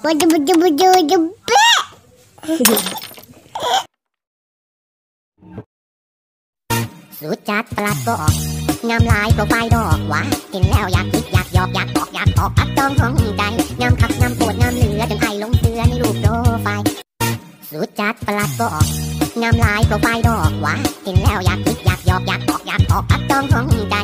Baju baju baju bajuสูตรจัดประหลาดบอกงามลายโปรไฟล์ดอกว่ากินแล้วอยากคิดอยากหยอกอยากบอกอยากออกอัดจองห้องใจงามคักงามปวดงามเหลือจนไอลงเสือในรูปโปรไฟล์สูตรจัดประหลาดบอกงามลายโปรไฟล์ดอกว่ากินแล้วอยากคิดอยากหยอกอยากบอกอยากออกอัดจองห้องใจ